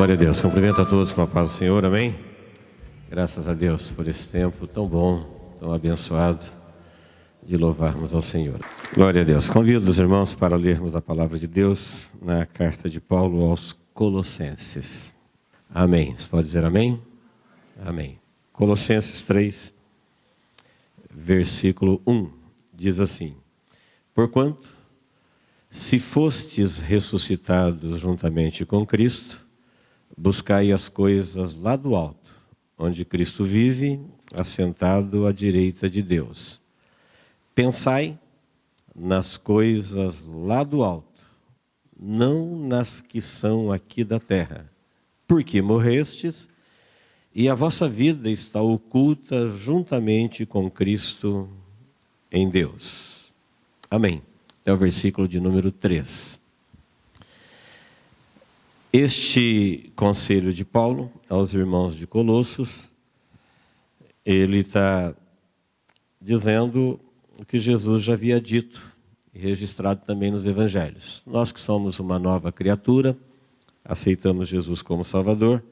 Glória a Deus. Cumprimento a todos com a paz do Senhor, amém? Graças a Deus por esse tempo tão bom, tão abençoado de louvarmos ao Senhor. Glória a Deus. Convido os irmãos para lermos a palavra de Deus na carta de Paulo aos Colossenses. Amém. Você pode dizer amém? Amém. Colossenses 3, versículo 1, diz assim: Porquanto, se fostes ressuscitados juntamente com Cristo, buscai as coisas lá do alto, onde Cristo vive, assentado à direita de Deus. Pensai nas coisas lá do alto, não nas que são aqui da terra, porque morrestes, e a vossa vida está oculta juntamente com Cristo em Deus. Amém. Até o versículo de número 3. Este conselho de Paulo aos irmãos de Colossos, ele está dizendo o que Jesus já havia dito e registrado também nos evangelhos. Nós que somos uma nova criatura, aceitamos Jesus como Salvador,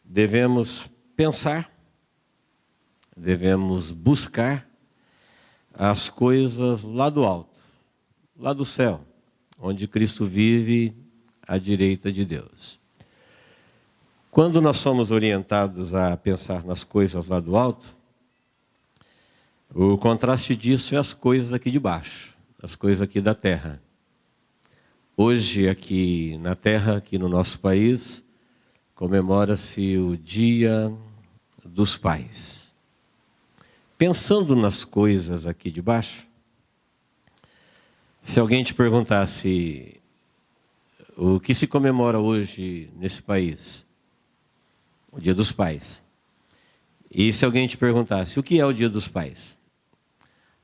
devemos pensar, devemos buscar as coisas lá do alto, lá do céu, onde Cristo vive à direita de Deus. Quando nós somos orientados a pensar nas coisas lá do alto, o contraste disso é as coisas aqui de baixo, as coisas aqui da terra. Hoje, aqui na terra, aqui no nosso país, comemora-se o Dia dos Pais. Pensando nas coisas aqui de baixo, se alguém te perguntasse o que se comemora hoje nesse país, o Dia dos Pais, e se alguém te perguntasse o que é o Dia dos Pais,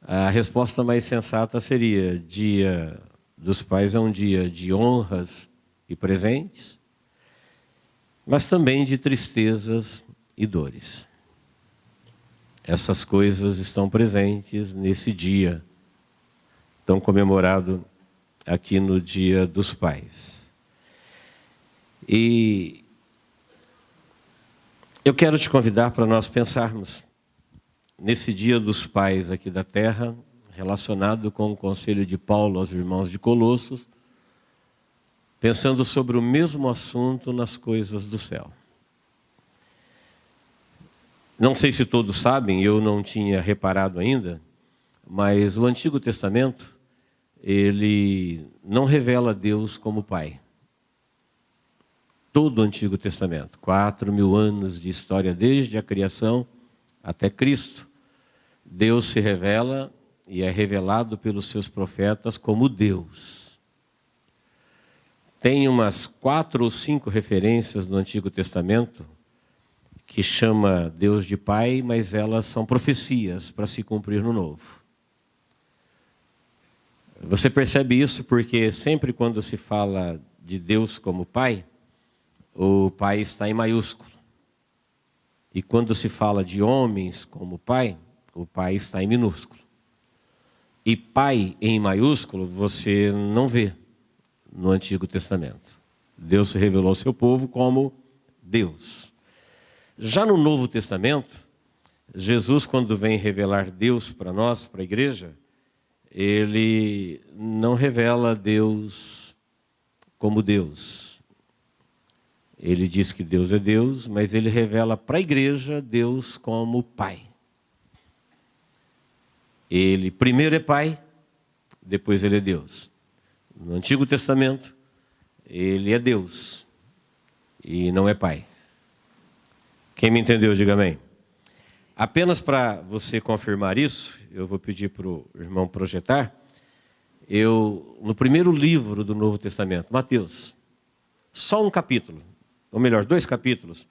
a resposta mais sensata seria: Dia dos Pais é um dia de honras e presentes, mas também de tristezas e dores. Essas coisas estão presentes nesse dia tão comemorado aqui no Dia dos Pais. E eu quero te convidar para nós pensarmos nesse Dia dos Pais aqui da terra, relacionado com o conselho de Paulo aos irmãos de Colossos, pensando sobre o mesmo assunto nas coisas do céu. Não sei se todos sabem, eu não tinha reparado ainda, mas o Antigo Testamento, ele não revela Deus como Pai. Todo o Antigo Testamento, 4.000 anos de história desde a criação até Cristo, Deus se revela e é revelado pelos seus profetas como Deus. Tem umas 4 ou 5 referências no Antigo Testamento que chama Deus de Pai, mas elas são profecias para se cumprir no Novo. Você percebe isso porque sempre quando se fala de Deus como Pai, o Pai está em maiúsculo. E quando se fala de homens como Pai, o Pai está em minúsculo. E Pai em maiúsculo você não vê no Antigo Testamento. Deus se revelou ao seu povo como Deus. Já no Novo Testamento, Jesus, quando vem revelar Deus para nós, para a igreja, ele não revela Deus como Deus. Ele diz que Deus é Deus, mas ele revela para a igreja Deus como Pai. Ele primeiro é Pai, depois ele é Deus. No Antigo Testamento, ele é Deus e não é Pai. Quem me entendeu, diga amém. Apenas para você confirmar isso, eu vou pedir para o irmão projetar. No primeiro livro do Novo Testamento, Mateus, só um capítulo, ou melhor, 2 capítulos,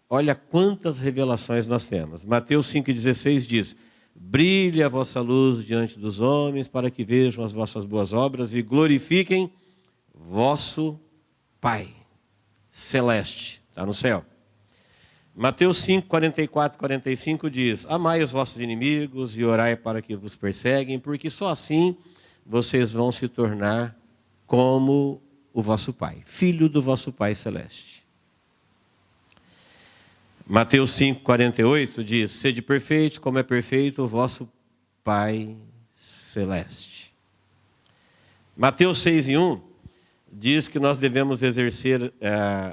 olha quantas revelações nós temos. Mateus 5,16 diz: brilhe a vossa luz diante dos homens, para que vejam as vossas boas obras e glorifiquem vosso Pai celeste, está no céu. Mateus 5, 44, 45 diz: amai os vossos inimigos e orai para que vos perseguem, porque só assim vocês vão se tornar como o vosso Pai, filho do vosso Pai celeste. Mateus 5,48 diz: sede perfeitos, como é perfeito o vosso Pai Celeste. Mateus 6,1 diz que nós devemos exercer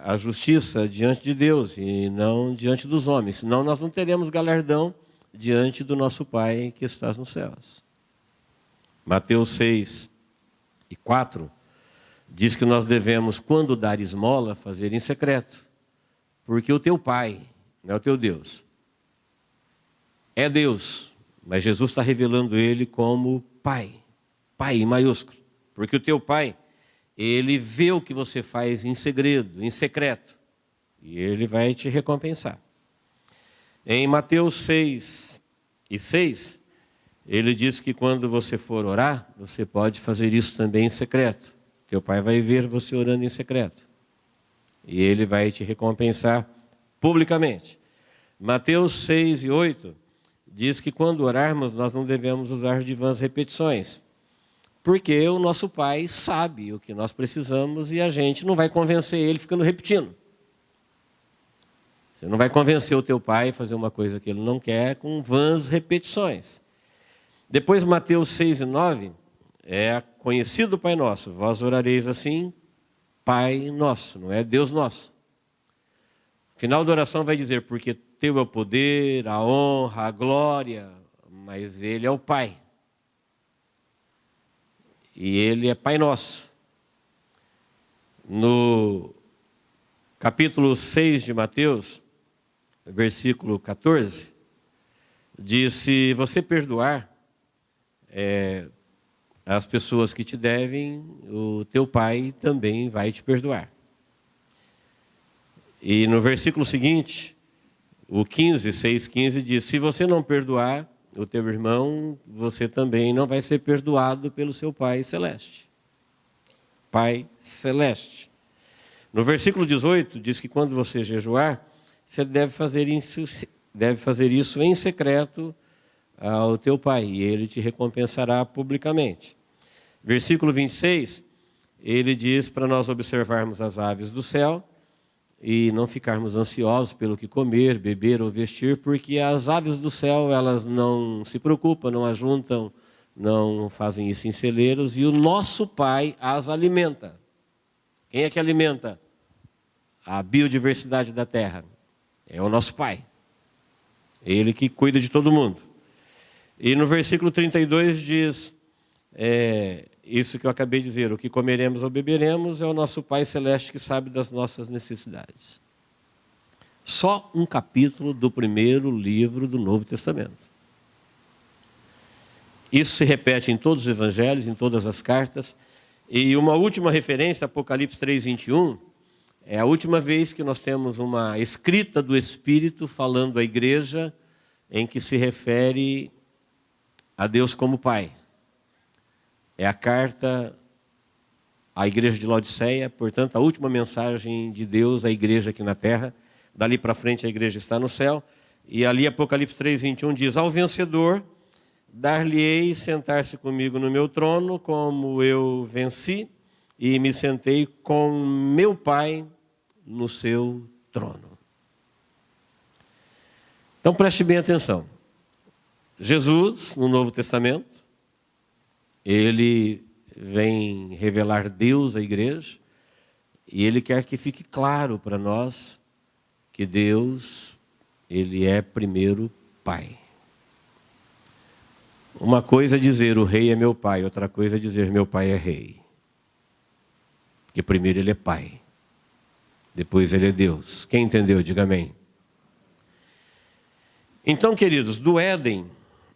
a justiça diante de Deus e não diante dos homens, senão nós não teremos galardão diante do nosso Pai que está nos céus. Mateus 6:4 diz que nós devemos, quando dar esmola, fazer em secreto, porque o teu Pai, não é o teu Deus, é Deus, mas Jesus está revelando Ele como Pai, Pai em maiúsculo, porque o teu Pai, Ele vê o que você faz em segredo, em secreto, e Ele vai te recompensar. Em Mateus 6:6, Ele diz que quando você for orar, você pode fazer isso também em secreto. Teu Pai vai ver você orando em secreto, e Ele vai te recompensar publicamente. Mateus 6:8 diz que quando orarmos, nós não devemos usar de vãs repetições, porque o nosso Pai sabe o que nós precisamos e a gente não vai convencer Ele ficando repetindo. Você não vai convencer o teu Pai a fazer uma coisa que Ele não quer com vãs repetições. Depois, Mateus 6:9 é conhecido o Pai Nosso. Vós orareis assim, Pai Nosso, não é Deus Nosso. O final da oração vai dizer, porque teu é o poder, a honra, a glória, mas Ele é o Pai. E Ele é Pai Nosso. No capítulo 6 de Mateus, versículo 14, diz: se você perdoar as pessoas que te devem, o teu Pai também vai te perdoar. E no versículo seguinte, o 6:15 diz: se você não perdoar o teu irmão, você também não vai ser perdoado pelo seu Pai Celeste. Pai Celeste. No versículo 18 diz que quando você jejuar, você deve fazer isso em secreto ao teu Pai, e Ele te recompensará publicamente. Versículo 26, ele diz para nós observarmos as aves do céu e não ficarmos ansiosos pelo que comer, beber ou vestir, porque as aves do céu, elas não se preocupam, não ajuntam, não fazem isso em celeiros, e o nosso Pai as alimenta. Quem é que alimenta a biodiversidade da terra? É o nosso Pai. Ele que cuida de todo mundo. E no versículo 32 diz, isso que eu acabei de dizer: o que comeremos ou beberemos é o nosso Pai Celeste que sabe das nossas necessidades. Só um capítulo do primeiro livro do Novo Testamento. Isso se repete em todos os evangelhos, em todas as cartas. E uma última referência, Apocalipse 3:21, é a última vez que nós temos uma escrita do Espírito falando à igreja, em que se refere a Deus como Pai. É a carta à igreja de Laodiceia, portanto, a última mensagem de Deus à igreja aqui na terra. Dali para frente a igreja está no céu. E ali Apocalipse 3:21 diz: ao vencedor dar-lhe-ei sentar-se comigo no meu trono, como eu venci e me sentei com meu Pai no seu trono. Então preste bem atenção. Jesus, no Novo Testamento, Ele vem revelar Deus à igreja, e Ele quer que fique claro para nós que Deus, Ele é primeiro Pai. Uma coisa é dizer o rei é meu pai, outra coisa é dizer meu pai é rei. Porque primeiro Ele é Pai, depois Ele é Deus. Quem entendeu, diga amém. Então, queridos, do Éden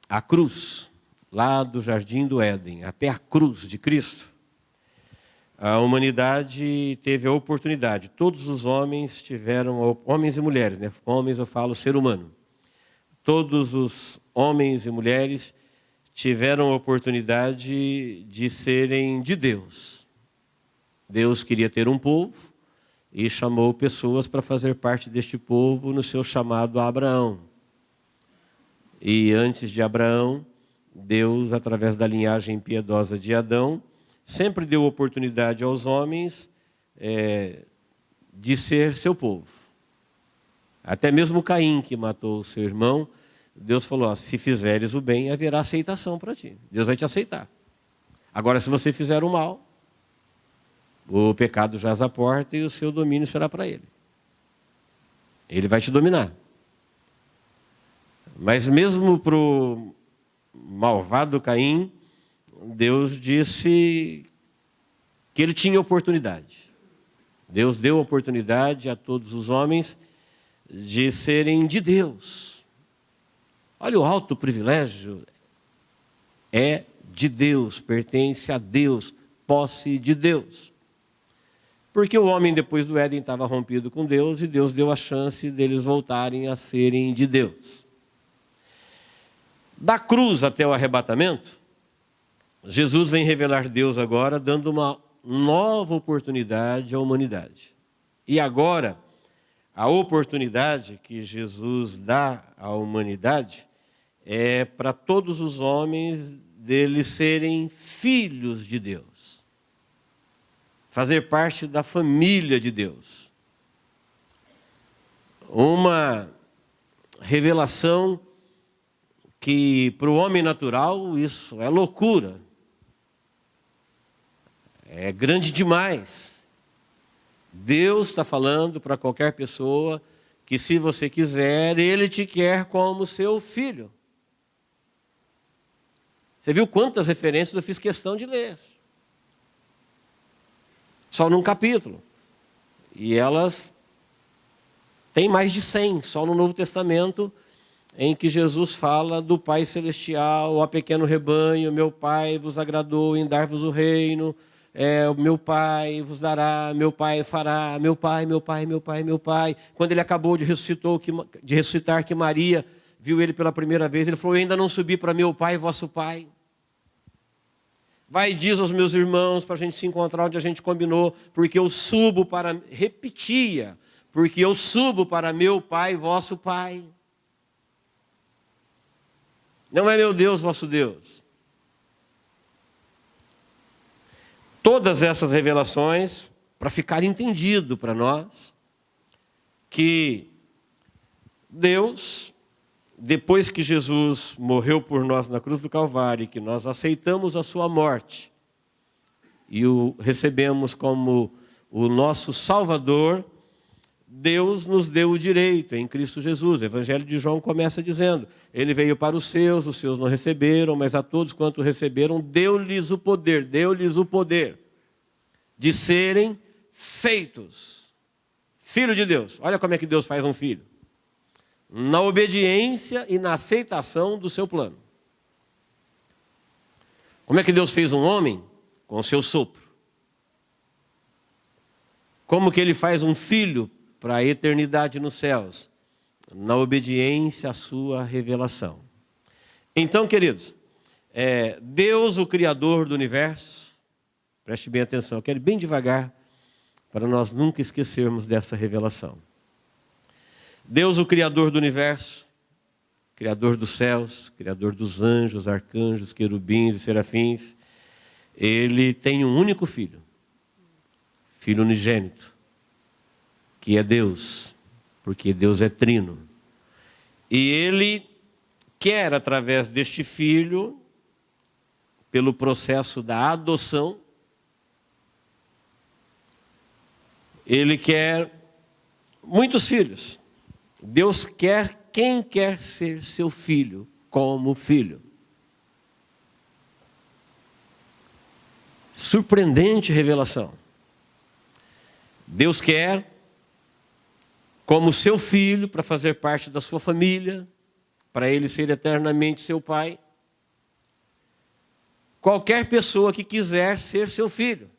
à cruz, lá do jardim do Éden até a cruz de Cristo, a humanidade teve a oportunidade, todos os homens tiveram, homens e mulheres, né? Homens eu falo ser humano, todos os homens e mulheres tiveram a oportunidade de serem de Deus. Deus queria ter um povo e chamou pessoas para fazer parte deste povo no seu chamado a Abraão. E antes de Abraão, Deus, através da linhagem piedosa de Adão, sempre deu oportunidade aos homens de ser seu povo. Até mesmo Caim, que matou o seu irmão, Deus falou, se fizeres o bem, haverá aceitação para ti. Deus vai te aceitar. Agora, se você fizer o mal, o pecado jaz à porta e o seu domínio será para ele. Ele vai te dominar. Mas mesmo para o malvado Caim, Deus disse que ele tinha oportunidade. Deus deu oportunidade a todos os homens de serem de Deus. Olha, o alto privilégio é de Deus, pertence a Deus, posse de Deus. Porque o homem, depois do Éden, estava rompido com Deus e Deus deu a chance deles voltarem a serem de Deus. Da cruz até o arrebatamento, Jesus vem revelar Deus agora, dando uma nova oportunidade à humanidade. E agora, a oportunidade que Jesus dá à humanidade é para todos os homens deles serem filhos de Deus. Fazer parte da família de Deus. Uma revelação que para o homem natural isso é loucura. É grande demais. Deus está falando para qualquer pessoa que se você quiser, Ele te quer como seu filho. Você viu quantas referências eu fiz questão de ler? Só num capítulo. E elas têm mais de 100, só no Novo Testamento, em que Jesus fala do Pai Celestial, ó pequeno rebanho, meu Pai vos agradou em dar-vos o reino, o meu Pai vos dará, meu Pai fará, meu Pai, meu Pai, meu Pai, meu Pai. Quando ele acabou de ressuscitar, que Maria viu ele pela primeira vez, ele falou, eu ainda não subi para meu Pai, vosso Pai. Vai e diz aos meus irmãos para a gente se encontrar onde a gente combinou, porque eu subo para, repetia, porque eu subo para meu Pai, vosso Pai. Não é meu Deus, vosso Deus. Todas essas revelações, para ficar entendido para nós, que Deus, depois que Jesus morreu por nós na cruz do Calvário, e que nós aceitamos a sua morte, e o recebemos como o nosso Salvador, Deus nos deu o direito em Cristo Jesus. O Evangelho de João começa dizendo, ele veio para os seus não receberam, mas a todos quanto receberam, deu-lhes o poder de serem feitos filho de Deus. Olha como é que Deus faz um filho. Na obediência e na aceitação do seu plano. Como é que Deus fez um homem? Com o seu sopro. Como que ele faz um filho para a eternidade nos céus? Na obediência à sua revelação. Então, queridos, Deus, o Criador do universo, preste bem atenção, eu quero ir bem devagar, para nós nunca esquecermos dessa revelação. Deus, o Criador do universo, Criador dos céus, Criador dos anjos, arcanjos, querubins e serafins, Ele tem um único filho, Filho unigênito, que é Deus, porque Deus é trino. E Ele quer, através deste Filho, pelo processo da adoção, Ele quer muitos filhos. Deus quer quem quer ser seu filho, como filho. Surpreendente revelação. Deus quer, como seu filho, para fazer parte da sua família, para ele ser eternamente seu pai, qualquer pessoa que quiser ser seu filho.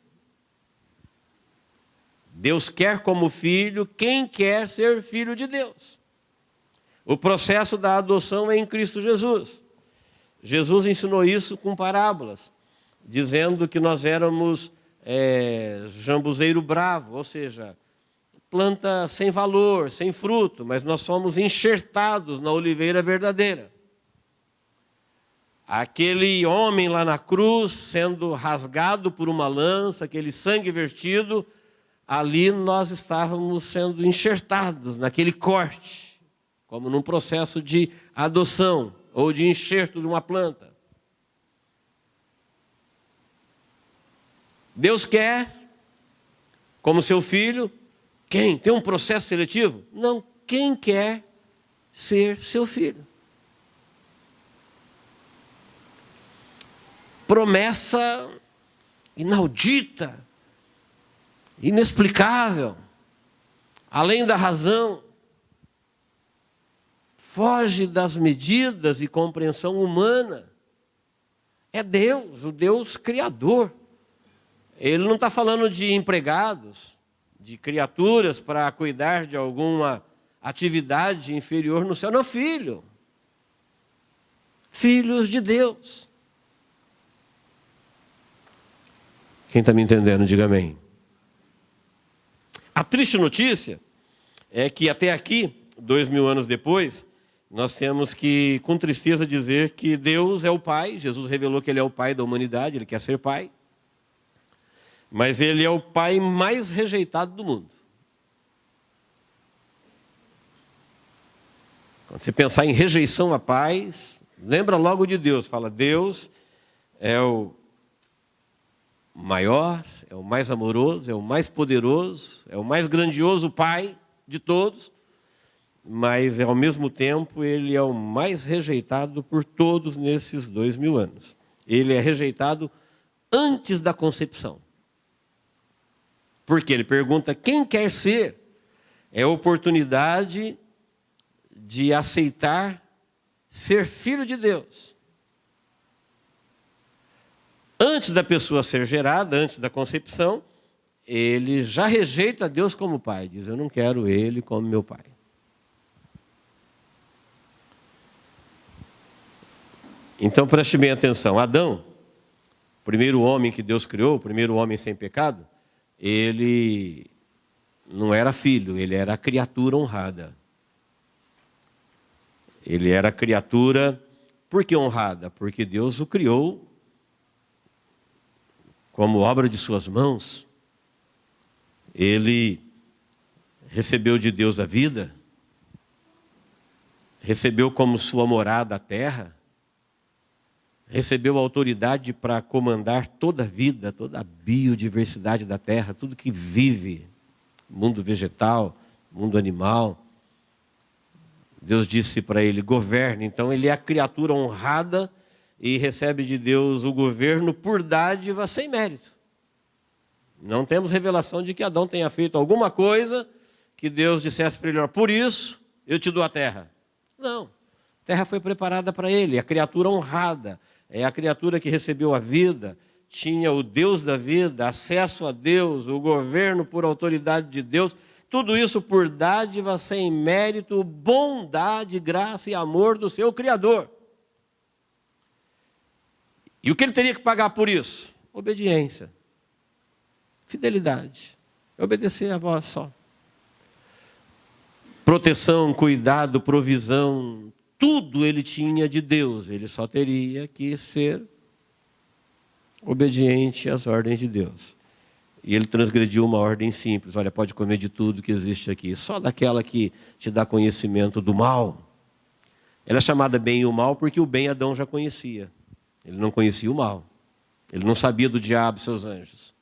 Deus quer como filho quem quer ser filho de Deus. O processo da adoção é em Cristo Jesus. Jesus ensinou isso com parábolas, dizendo que nós éramos jambuzeiro bravo, ou seja, planta sem valor, sem fruto, mas nós somos enxertados na oliveira verdadeira. Aquele homem lá na cruz, sendo rasgado por uma lança, aquele sangue vertido, ali nós estávamos sendo enxertados naquele corte, como num processo de adoção ou de enxerto de uma planta. Deus quer, como seu filho, quem? Tem um processo seletivo? Não, quem quer ser seu filho. Promessa inaudita, inexplicável, além da razão, foge das medidas e compreensão humana. É Deus, o Deus criador. Ele não está falando de empregados, de criaturas para cuidar de alguma atividade inferior no céu. Não, filho. Filhos de Deus. Quem está me entendendo, diga amém. A triste notícia é que até aqui, 2000 anos depois, nós temos que, com tristeza, dizer que Deus é o Pai. Jesus revelou que Ele é o Pai da humanidade, Ele quer ser Pai. Mas Ele é o Pai mais rejeitado do mundo. Quando você pensar em rejeição a pais, lembra logo de Deus. Fala, Deus é o maior, é o mais amoroso, é o mais poderoso, é o mais grandioso Pai de todos, mas ao mesmo tempo Ele é o mais rejeitado por todos nesses 2000 anos. Ele é rejeitado antes da concepção. Porque ele pergunta quem quer ser. É a oportunidade de aceitar ser filho de Deus. Antes da pessoa ser gerada, antes da concepção, ele já rejeita Deus como pai. Diz, eu não quero ele como meu pai. Então preste bem atenção. Adão, o primeiro homem que Deus criou, o primeiro homem sem pecado, ele não era filho, ele era criatura honrada. Ele era criatura, por que honrada? Porque Deus o criou como obra de suas mãos. Ele recebeu de Deus a vida, recebeu como sua morada a terra, recebeu a autoridade para comandar toda a vida, toda a biodiversidade da terra, tudo que vive, mundo vegetal, mundo animal. Deus disse para ele, governe. Então ele é a criatura honrada e recebe de Deus o governo por dádiva sem mérito. Não temos revelação de que Adão tenha feito alguma coisa que Deus dissesse para ele, por isso eu te dou a terra. Não, a terra foi preparada para ele, a criatura honrada. É a criatura que recebeu a vida, tinha o Deus da vida, acesso a Deus, o governo por autoridade de Deus, tudo isso por dádiva sem mérito, bondade, graça e amor do seu Criador. E o que ele teria que pagar por isso? Obediência, fidelidade, obedecer a voz só. Proteção, cuidado, provisão, tudo ele tinha de Deus, ele só teria que ser obediente às ordens de Deus. E ele transgrediu uma ordem simples, olha, pode comer de tudo que existe aqui, só daquela que te dá conhecimento do mal. Ela é chamada bem e o mal porque o bem Adão já conhecia. Ele não conhecia o mal. Ele não sabia do diabo e seus anjos.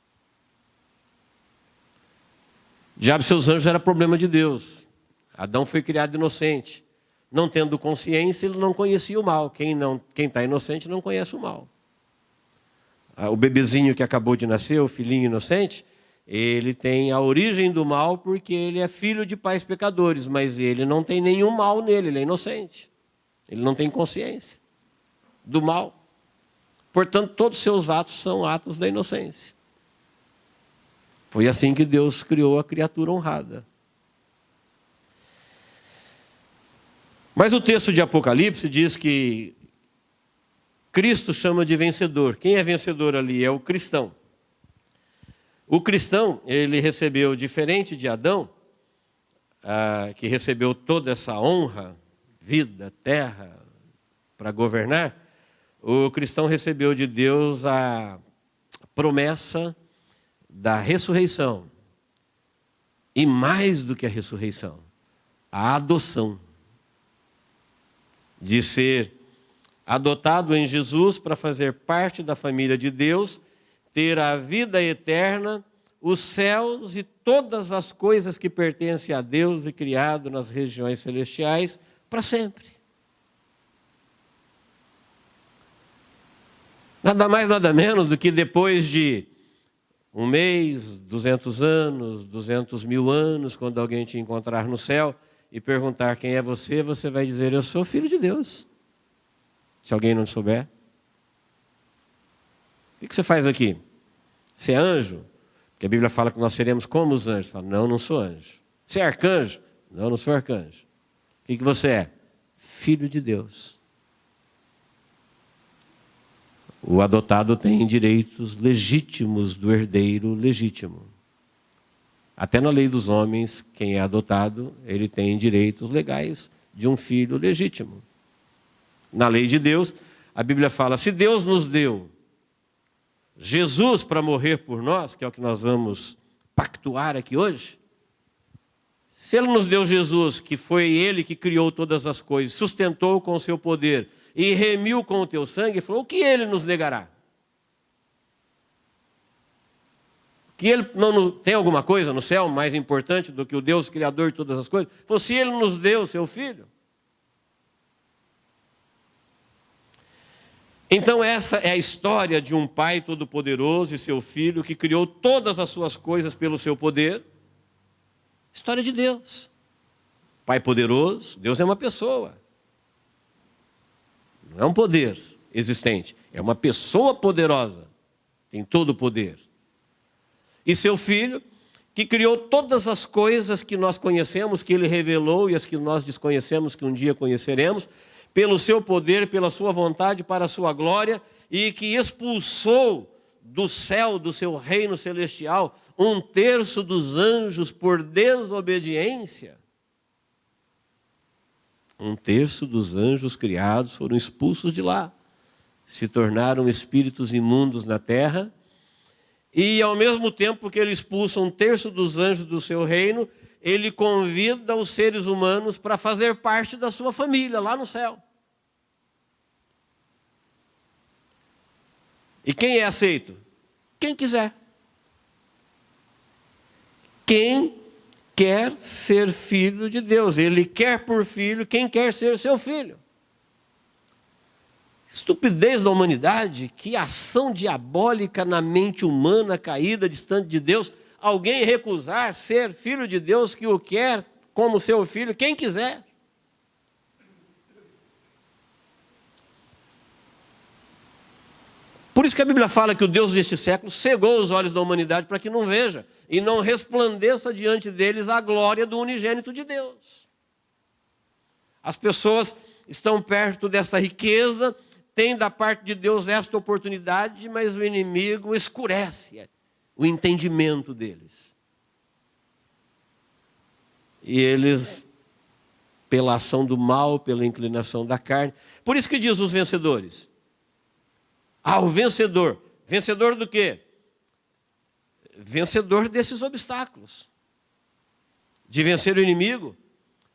O diabo e seus anjos era problema de Deus. Adão foi criado inocente. Não tendo consciência, ele não conhecia o mal. Quem está inocente não conhece o mal. O bebezinho que acabou de nascer, o filhinho inocente, ele tem a origem do mal porque ele é filho de pais pecadores, mas ele não tem nenhum mal nele, ele é inocente. Ele não tem consciência do mal. Portanto, todos os seus atos são atos da inocência. Foi assim que Deus criou a criatura honrada. Mas o texto de Apocalipse diz que Cristo chama de vencedor. Quem é vencedor ali? É o cristão. O cristão, ele recebeu, diferente de Adão, que recebeu toda essa honra, vida, terra, para governar, o cristão recebeu de Deus a promessa da ressurreição. E mais do que a ressurreição, a adoção. De ser adotado em Jesus para fazer parte da família de Deus, ter a vida eterna, os céus e todas as coisas que pertencem a Deus e criado nas regiões celestiais para sempre. Nada mais, nada menos do que depois de 1 mês, 200 anos, 200 mil anos, quando alguém te encontrar no céu e perguntar quem é você, você vai dizer, eu sou filho de Deus. Se alguém não souber. O que você faz aqui? Você é anjo? Porque a Bíblia fala que nós seremos como os anjos. Fala, não, não sou anjo. Você é arcanjo? Não, não sou arcanjo. O que você é? Filho de Deus. O adotado tem direitos legítimos do herdeiro legítimo. Até na lei dos homens, quem é adotado, ele tem direitos legais de um filho legítimo. Na lei de Deus, a Bíblia fala, se Deus nos deu Jesus para morrer por nós, que é o que nós vamos pactuar aqui hoje, se Ele nos deu Jesus, que foi Ele que criou todas as coisas, sustentou com o seu poder e remiu com o teu sangue, falou, o que Ele nos negará? Que Ele não tem alguma coisa no céu mais importante do que o Deus Criador de todas as coisas? Falou, se Ele nos deu o seu Filho. Então essa é a história de um pai todo-poderoso e seu filho que criou todas as suas coisas pelo seu poder. História de Deus. Pai poderoso, Deus é uma pessoa. Não é um poder existente, é uma pessoa poderosa. Tem todo o poder. E seu filho, que criou todas as coisas que nós conhecemos, que ele revelou e as que nós desconhecemos, que um dia conheceremos, pelo seu poder, pela sua vontade, para a sua glória, e que expulsou do céu, do seu reino celestial, 1/3 dos anjos por desobediência. 1/3 dos anjos criados foram expulsos de lá, se tornaram espíritos imundos na terra, e ao mesmo tempo que ele expulsa 1/3 dos anjos do seu reino, ele convida os seres humanos para fazer parte da sua família, lá no céu. E quem é aceito? Quem quiser. Quem quer ser filho de Deus. Ele quer por filho quem quer ser seu filho. Estupidez da humanidade, que ação diabólica na mente humana caída, distante de Deus, alguém recusar ser filho de Deus que o quer como seu filho, quem quiser. Por isso que a Bíblia fala que o Deus deste século cegou os olhos da humanidade para que não veja e não resplandeça diante deles a glória do unigênito de Deus. As pessoas estão perto dessa riqueza, têm da parte de Deus esta oportunidade, mas o inimigo escurece o entendimento deles. E eles, pela ação do mal, pela inclinação da carne. Por isso que diz os vencedores. O vencedor. Vencedor do quê? Vencedor desses obstáculos. De vencer o inimigo,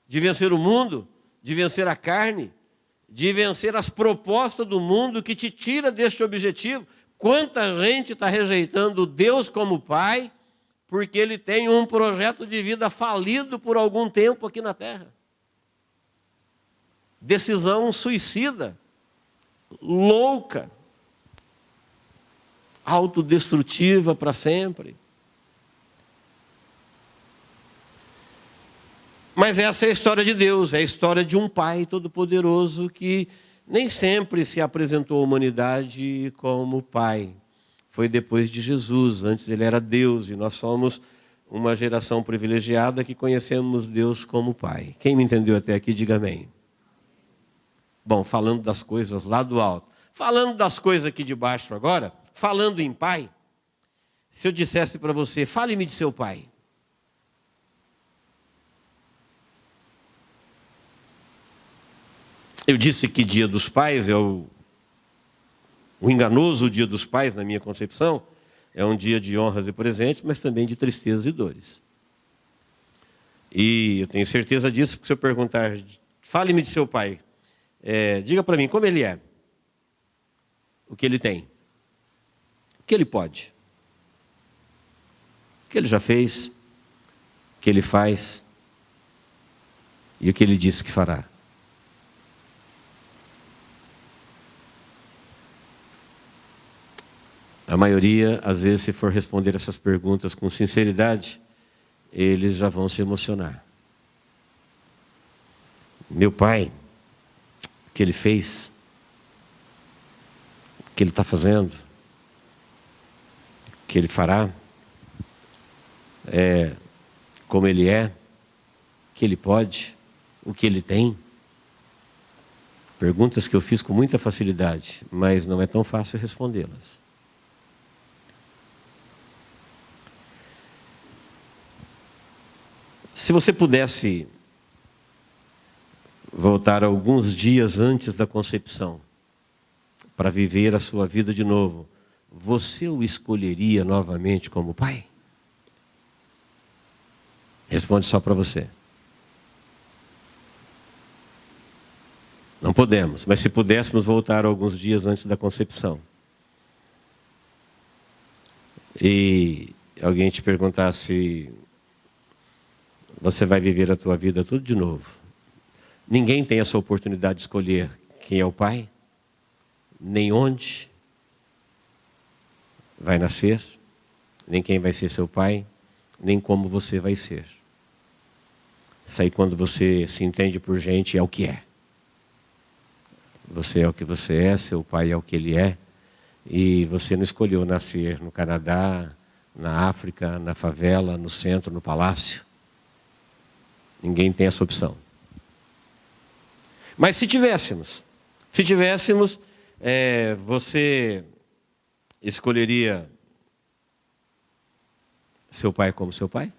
de vencer o mundo, de vencer a carne, de vencer as propostas do mundo que te tira deste objetivo. Quanta gente está rejeitando Deus como Pai, porque Ele tem um projeto de vida falido por algum tempo aqui na Terra. Decisão suicida, louca, autodestrutiva para sempre. Mas essa é a história de Deus, é a história de um Pai todo-poderoso que nem sempre se apresentou à humanidade como Pai. Foi depois de Jesus, antes Ele era Deus, e nós somos uma geração privilegiada que conhecemos Deus como Pai. Quem me entendeu até aqui, diga amém. Bom, falando das coisas lá do alto, falando das coisas aqui de baixo agora, falando em pai, se eu dissesse para você, fale-me de seu pai. Eu disse que Dia dos Pais é o enganoso Dia dos Pais, na minha concepção, é um dia de honras e presentes, mas também de tristezas e dores. E eu tenho certeza disso, porque se eu perguntar, fale-me de seu pai, diga para mim como ele é, o que ele tem, o que ele pode, o que ele já fez, o que ele faz e o que ele disse que fará. A maioria, às vezes, se for responder essas perguntas com sinceridade, eles já vão se emocionar. Meu pai, o que ele fez, o que ele está fazendo, o que ele fará, como ele é, o que ele pode, o que ele tem. Perguntas que eu fiz com muita facilidade, mas não é tão fácil respondê-las. Se você pudesse voltar alguns dias antes da concepção para viver a sua vida de novo, você o escolheria novamente como pai? Responde só para você. Não podemos, mas se pudéssemos voltar alguns dias antes da concepção e alguém te perguntasse: você vai viver a tua vida tudo de novo. Ninguém tem essa oportunidade de escolher quem é o pai, nem onde vai nascer, nem quem vai ser seu pai, nem como você vai ser. Isso aí, quando você se entende por gente, é o que é. Você é o que você é, seu pai é o que ele é, e você não escolheu nascer no Canadá, na África, na favela, no centro, no palácio. Ninguém tem essa opção. Mas se tivéssemos, você escolheria seu pai como seu pai?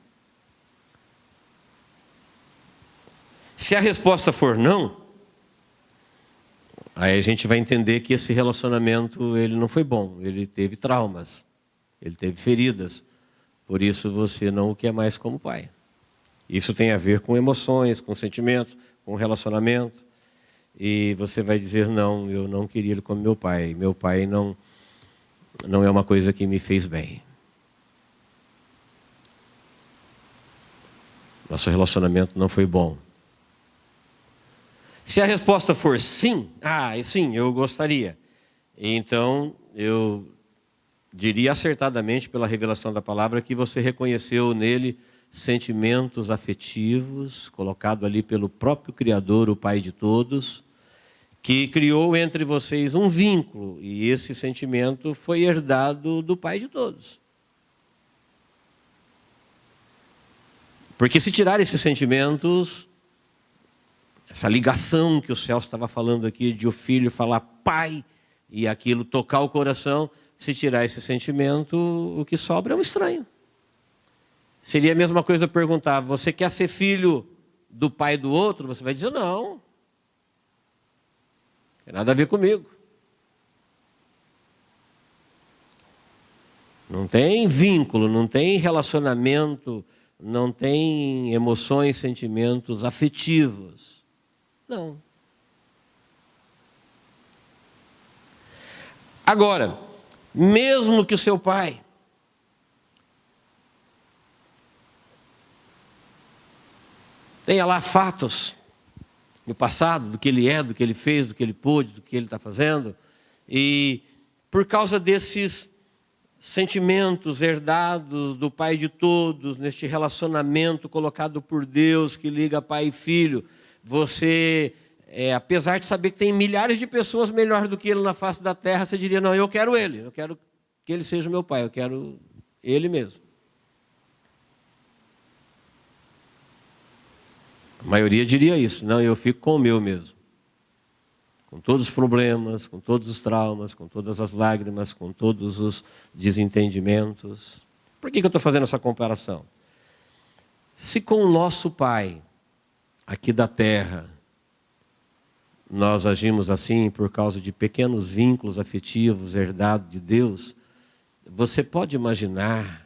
Se a resposta for não, aí a gente vai entender que esse relacionamento ele não foi bom, ele teve traumas, ele teve feridas, por isso você não o quer mais como pai. Isso tem a ver com emoções, com sentimentos, com relacionamento. E você vai dizer: não, eu não queria ele como meu pai. Meu pai não é uma coisa que me fez bem. Nosso relacionamento não foi bom. Se a resposta for sim, sim, eu gostaria. Então, eu diria acertadamente, pela revelação da palavra, que você reconheceu nele sentimentos afetivos, colocado ali pelo próprio Criador, o Pai de todos, que criou entre vocês um vínculo, e esse sentimento foi herdado do Pai de todos. Porque se tirar esses sentimentos, essa ligação que o Celso estava falando aqui, de o filho falar pai, e aquilo tocar o coração, se tirar esse sentimento, o que sobra é um estranho. Seria a mesma coisa eu perguntar: você quer ser filho do pai do outro? Você vai dizer: não. Não tem nada a ver comigo. Não tem vínculo, não tem relacionamento, não tem emoções, sentimentos afetivos. Não. Agora, mesmo que o seu pai tenha lá fatos no passado, do que ele é, do que ele fez, do que ele pôde, do que ele está fazendo, e por causa desses sentimentos herdados do Pai de todos, neste relacionamento colocado por Deus, que liga pai e filho, você, apesar de saber que tem milhares de pessoas melhores do que ele na face da terra, você diria: não, eu quero ele, eu quero que ele seja o meu pai, eu quero ele mesmo. A maioria diria isso: não, eu fico com o meu mesmo. Com todos os problemas, com todos os traumas, com todas as lágrimas, com todos os desentendimentos. Por que eu estou fazendo essa comparação? Se com o nosso Pai, aqui da terra, nós agimos assim por causa de pequenos vínculos afetivos herdados de Deus, você pode imaginar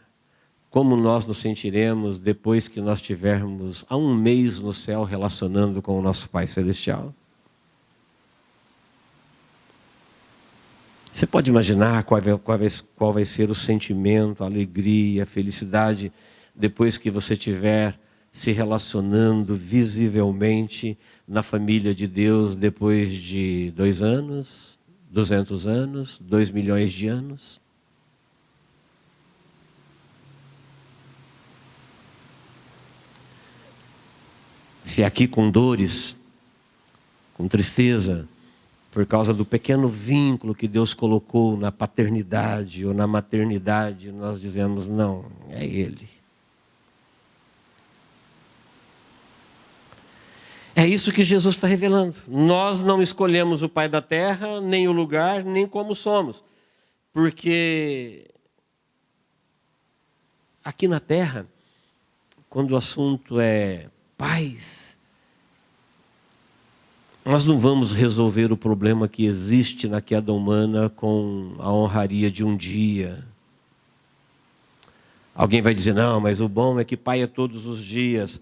como nós nos sentiremos depois que nós tivermos há um mês no céu relacionando com o nosso Pai Celestial? Você pode imaginar qual vai ser o sentimento, a alegria, a felicidade depois que você tiver se relacionando visivelmente na família de Deus depois de 2 anos, 200 anos, 2 milhões de anos? Se aqui com dores, com tristeza, por causa do pequeno vínculo que Deus colocou na paternidade ou na maternidade, nós dizemos, não, é Ele. É isso que Jesus está revelando. Nós não escolhemos o Pai da terra, nem o lugar, nem como somos. Porque aqui na terra, quando o assunto é pais, nós não vamos resolver o problema que existe na queda humana com a honraria de um dia. Alguém vai dizer, não, mas o bom é que pai é todos os dias.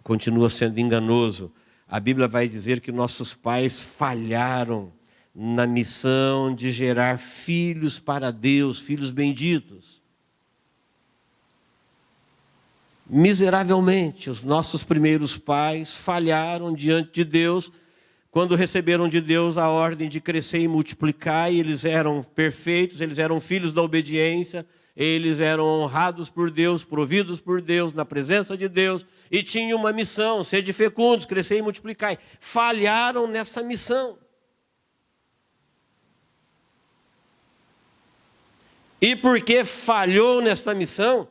Continua sendo enganoso. A Bíblia vai dizer que nossos pais falharam na missão de gerar filhos para Deus, filhos benditos. Miseravelmente, os nossos primeiros pais falharam diante de Deus, quando receberam de Deus a ordem de crescer e multiplicar, e eles eram perfeitos, eles eram filhos da obediência, eles eram honrados por Deus, providos por Deus, na presença de Deus, e tinham uma missão, sede fecundos, crescer e multiplicar. Falharam nessa missão. E porque falhou nessa missão,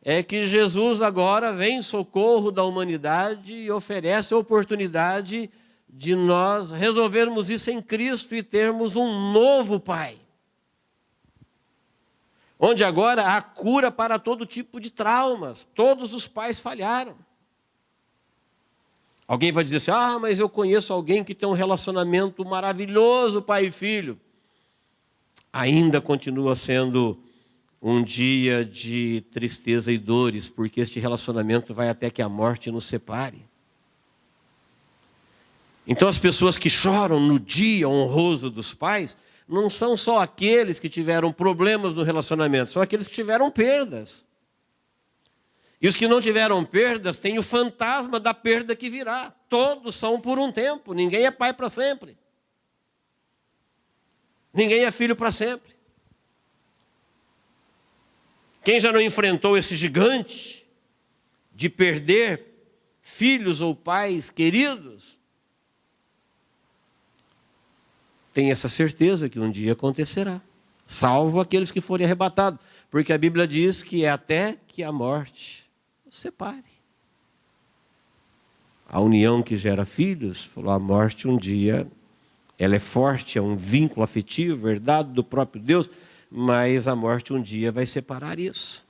é que Jesus agora vem em socorro da humanidade e oferece a oportunidade de nós resolvermos isso em Cristo e termos um novo Pai. Onde agora há cura para todo tipo de traumas. Todos os pais falharam. Alguém vai dizer assim, mas eu conheço alguém que tem um relacionamento maravilhoso, pai e filho. Ainda continua sendo um dia de tristeza e dores, porque este relacionamento vai até que a morte nos separe. Então as pessoas que choram no dia honroso dos pais, não são só aqueles que tiveram problemas no relacionamento, são aqueles que tiveram perdas. E os que não tiveram perdas, têm o fantasma da perda que virá. Todos são por um tempo, ninguém é pai para sempre. Ninguém é filho para sempre. Quem já não enfrentou esse gigante de perder filhos ou pais queridos, tem essa certeza que um dia acontecerá, salvo aqueles que forem arrebatados, porque a Bíblia diz que é até que a morte os separe. A união que gera filhos, falou, a morte um dia, ela é forte, é um vínculo afetivo, herdado do próprio Deus, mas a morte um dia vai separar isso.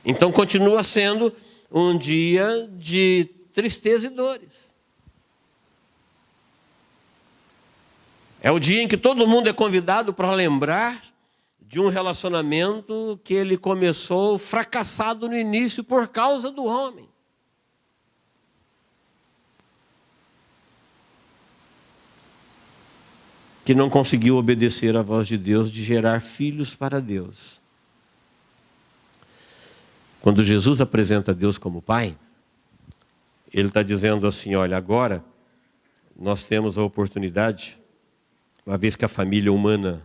Então continua sendo um dia de tristeza e dores. É o dia em que todo mundo é convidado para lembrar de um relacionamento que ele começou fracassado no início por causa do homem. Que não conseguiu obedecer à voz de Deus de gerar filhos para Deus. Quando Jesus apresenta Deus como Pai, Ele está dizendo assim, olha, agora nós temos a oportunidade, uma vez que a família humana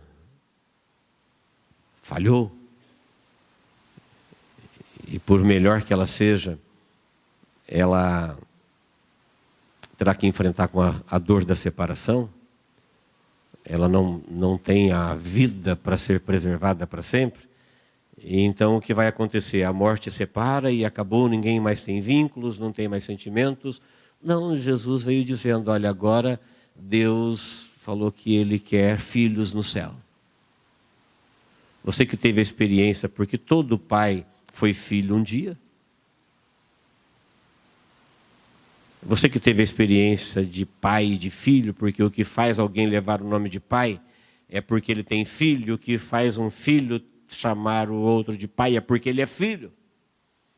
falhou, e por melhor que ela seja, ela terá que enfrentar com a dor da separação, ela não tem a vida para ser preservada para sempre, e então o que vai acontecer? A morte separa e acabou, ninguém mais tem vínculos, não tem mais sentimentos. Não, Jesus veio dizendo, olha, agora Deus falou que Ele quer filhos no céu. Você que teve a experiência, porque todo pai foi filho um dia. Você que teve a experiência de pai e de filho, porque o que faz alguém levar o nome de pai é porque ele tem filho, o que faz um filho chamar o outro de pai, é porque ele é filho.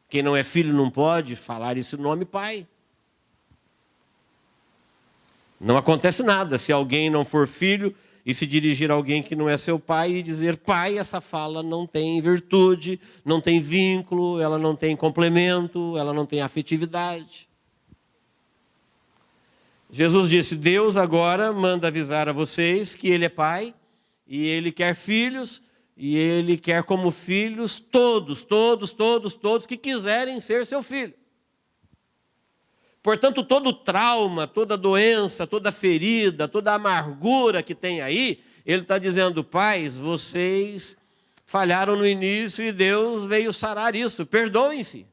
Quem não é filho não pode falar esse nome pai. Não acontece nada se alguém não for filho e se dirigir a alguém que não é seu pai e dizer pai, essa fala não tem virtude, não tem vínculo, ela não tem complemento, ela não tem afetividade. Jesus disse, Deus agora manda avisar a vocês que Ele é pai e Ele quer filhos e Ele quer como filhos todos que quiserem ser seu filho. Portanto, todo trauma, toda doença, toda ferida, toda amargura que tem aí, Ele está dizendo, pais, vocês falharam no início e Deus veio sarar isso, perdoem-se.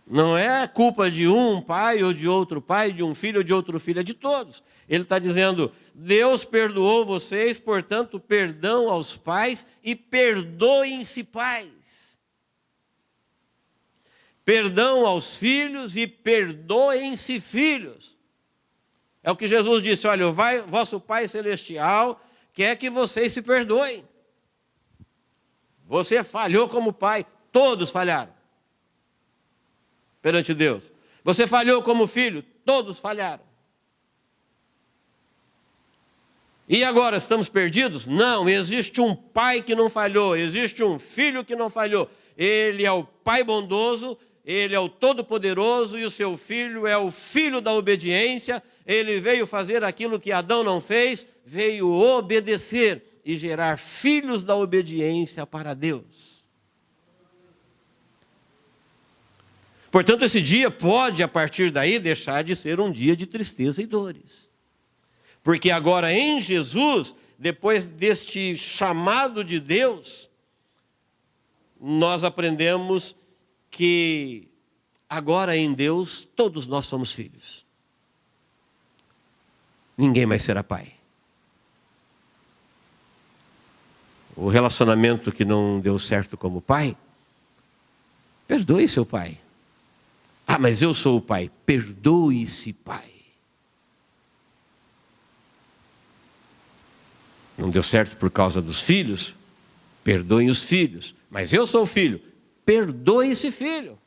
Não é culpa de um pai ou de outro pai, de um filho ou de outro filho, é de todos. Ele está dizendo, Deus perdoou vocês, portanto, perdão aos pais e perdoem-se, pais. Perdão aos filhos e perdoem-se, filhos. É o que Jesus disse, olha, vosso Pai Celestial quer que vocês se perdoem. Você falhou como pai, todos falharam perante Deus. Você falhou como filho, todos falharam. E agora, estamos perdidos? Não, existe um pai que não falhou, existe um filho que não falhou. Ele é o Pai bondoso, Ele é o Todo-Poderoso e o seu filho é o filho da obediência. Ele veio fazer aquilo que Adão não fez, veio obedecer e gerar filhos da obediência para Deus. Portanto, esse dia pode, a partir daí, deixar de ser um dia de tristeza e dores. Porque agora em Jesus, depois deste chamado de Deus, nós aprendemos que agora em Deus todos nós somos filhos. Ninguém mais será pai. O relacionamento que não deu certo como pai, perdoe seu pai. Ah, mas eu sou o pai. Perdoe-se, pai. Não deu certo por causa dos filhos? Perdoem os filhos. Mas eu sou o filho. Perdoe-se, filho.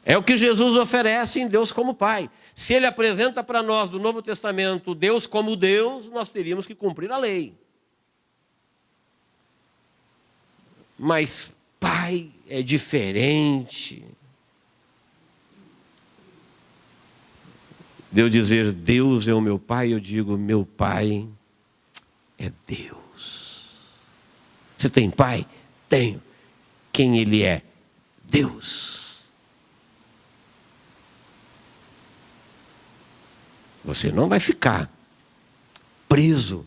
É o que Jesus oferece em Deus como Pai. Se Ele apresenta para nós do Novo Testamento Deus como Deus, nós teríamos que cumprir a lei. Mas Pai é diferente. De eu dizer Deus é o meu Pai, eu digo meu Pai é Deus. Você tem pai? Tenho. Quem Ele é? Deus. Você não vai ficar preso,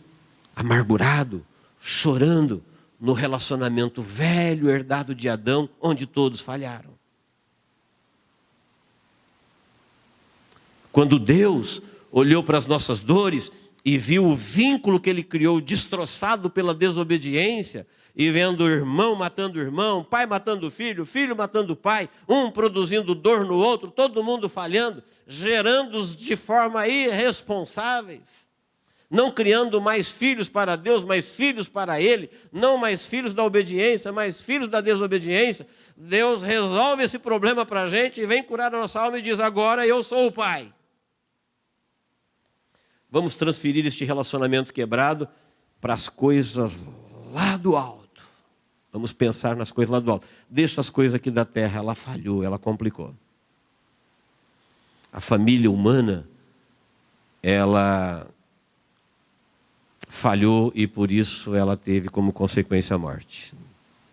amargurado, chorando no relacionamento velho, herdado de Adão, onde todos falharam. Quando Deus olhou para as nossas dores e viu o vínculo que Ele criou destroçado pela desobediência, e vendo o irmão matando o irmão, pai matando o filho, filho matando o pai, um produzindo dor no outro, todo mundo falhando, gerando-os de forma irresponsáveis, não criando mais filhos para Deus, mas filhos para Ele, não mais filhos da obediência, mas filhos da desobediência. Deus resolve esse problema para a gente e vem curar a nossa alma e diz, agora eu sou o Pai. Vamos transferir este relacionamento quebrado para as coisas lá do alto. Vamos pensar nas coisas lá do alto. Deixa as coisas aqui da terra, ela falhou, ela complicou. A família humana, ela falhou e por isso ela teve como consequência a morte.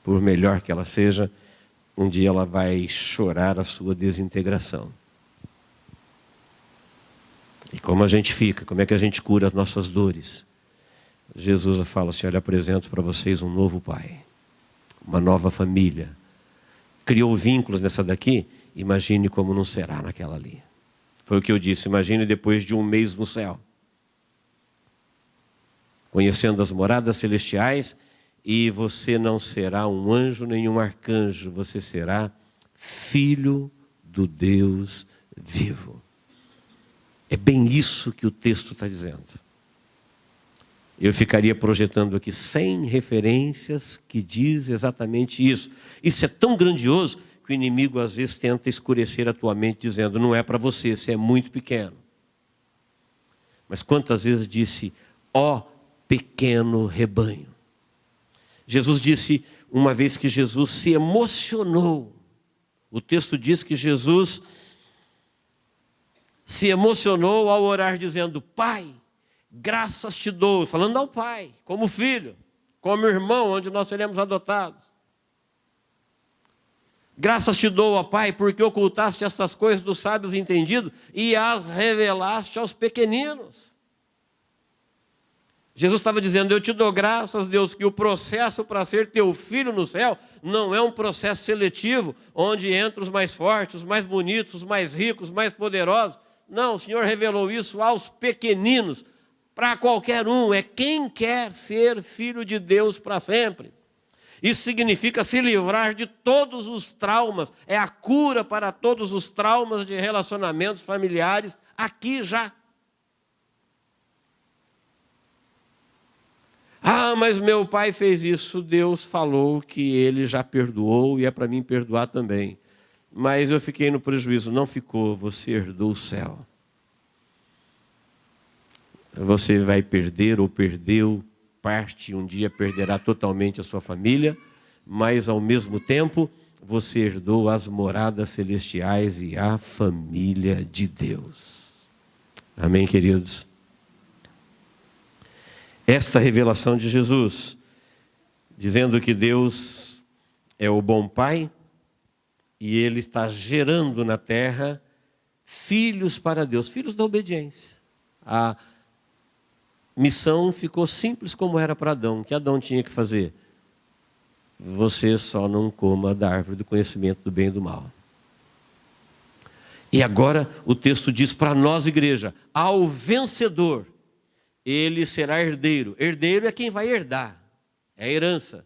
Por melhor que ela seja, um dia ela vai chorar a sua desintegração. E como a gente fica? Como é que a gente cura as nossas dores? Jesus fala assim, olha, apresento para vocês um novo pai, uma nova família. Criou vínculos nessa daqui, imagine como não será naquela ali. Foi o que eu disse, imagine depois de um mês no céu. Conhecendo as moradas celestiais, e você não será um anjo nem um arcanjo, você será filho do Deus vivo. É bem isso que o texto está dizendo. Eu ficaria projetando aqui 100 referências que diz exatamente isso. Isso é tão grandioso que o inimigo às vezes tenta escurecer a tua mente dizendo, não é para você, você é muito pequeno. Mas quantas vezes disse, ó pequeno rebanho. Jesus disse uma vez que Jesus se emocionou. O texto diz que Jesus se emocionou ao orar dizendo, Pai, graças te dou, falando ao Pai, como filho, como irmão, onde nós seremos adotados. Graças te dou, ó Pai, porque ocultaste estas coisas dos sábios entendidos e as revelaste aos pequeninos. Jesus estava dizendo, eu te dou graças, Deus, que o processo para ser teu filho no céu não é um processo seletivo, onde entram os mais fortes, os mais bonitos, os mais ricos, os mais poderosos. Não, o Senhor revelou isso aos pequeninos, para qualquer um, é quem quer ser filho de Deus para sempre. Isso significa se livrar de todos os traumas, é a cura para todos os traumas de relacionamentos familiares, aqui já. Ah, mas meu pai fez isso, Deus falou que ele já perdoou e é para mim perdoar também. Mas eu fiquei no prejuízo, não ficou, você herdou o céu. Você vai perder ou perdeu parte, um dia perderá totalmente a sua família, mas ao mesmo tempo você herdou as moradas celestiais e a família de Deus. Amém, queridos? Esta revelação de Jesus, dizendo que Deus é o bom Pai e Ele está gerando na terra filhos para Deus, filhos da obediência. A missão ficou simples como era para Adão. O que Adão tinha que fazer? Você só não coma da árvore do conhecimento do bem e do mal. E agora o texto diz para nós, igreja, ao vencedor, ele será herdeiro. Herdeiro é quem vai herdar, é a herança.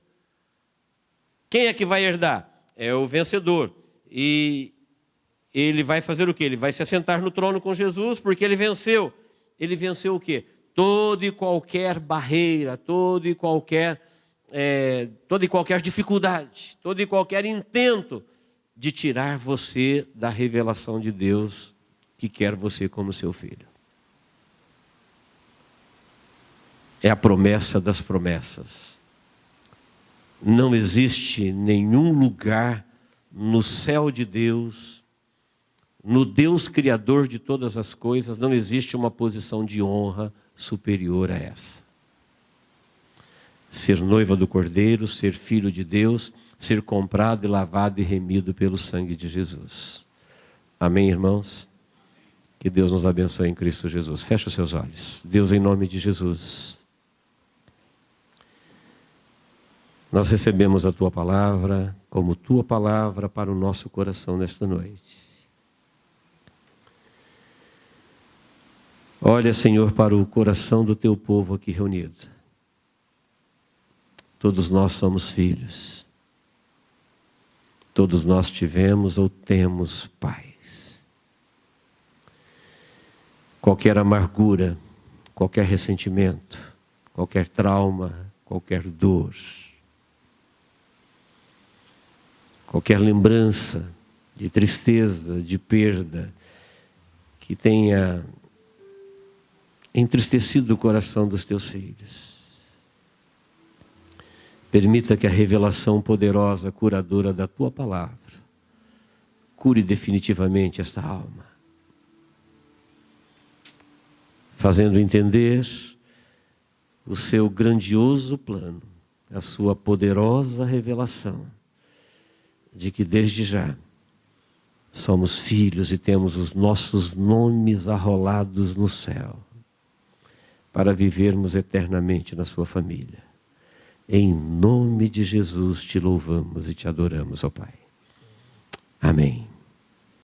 Quem é que vai herdar? É o vencedor. E ele vai fazer o quê? Ele vai se assentar no trono com Jesus, porque ele venceu. Ele venceu o quê? Toda e qualquer barreira, toda e qualquer dificuldade, todo e qualquer intento de tirar você da revelação de Deus que quer você como seu filho. É a promessa das promessas. Não existe nenhum lugar no céu de Deus, no Deus Criador de todas as coisas, não existe uma posição de honra superior a essa. Ser noiva do Cordeiro, ser filho de Deus, ser comprado e lavado e remido pelo sangue de Jesus. Amém, irmãos? Que Deus nos abençoe em Cristo Jesus. Feche os seus olhos. Deus, em nome de Jesus, nós recebemos a Tua palavra como Tua palavra para o nosso coração nesta noite. Olha, Senhor, para o coração do Teu povo aqui reunido. Todos nós somos filhos. Todos nós tivemos ou temos pais. Qualquer amargura, qualquer ressentimento, qualquer trauma, qualquer dor, qualquer lembrança de tristeza, de perda, que tenha entristecido o coração dos teus filhos. Permita que a revelação poderosa, curadora da tua palavra, cure definitivamente esta alma, fazendo entender o seu grandioso plano, a sua poderosa revelação, de que desde já somos filhos e temos os nossos nomes arrolados no céu, para vivermos eternamente na sua família. Em nome de Jesus te louvamos e te adoramos, ó Pai. Amém.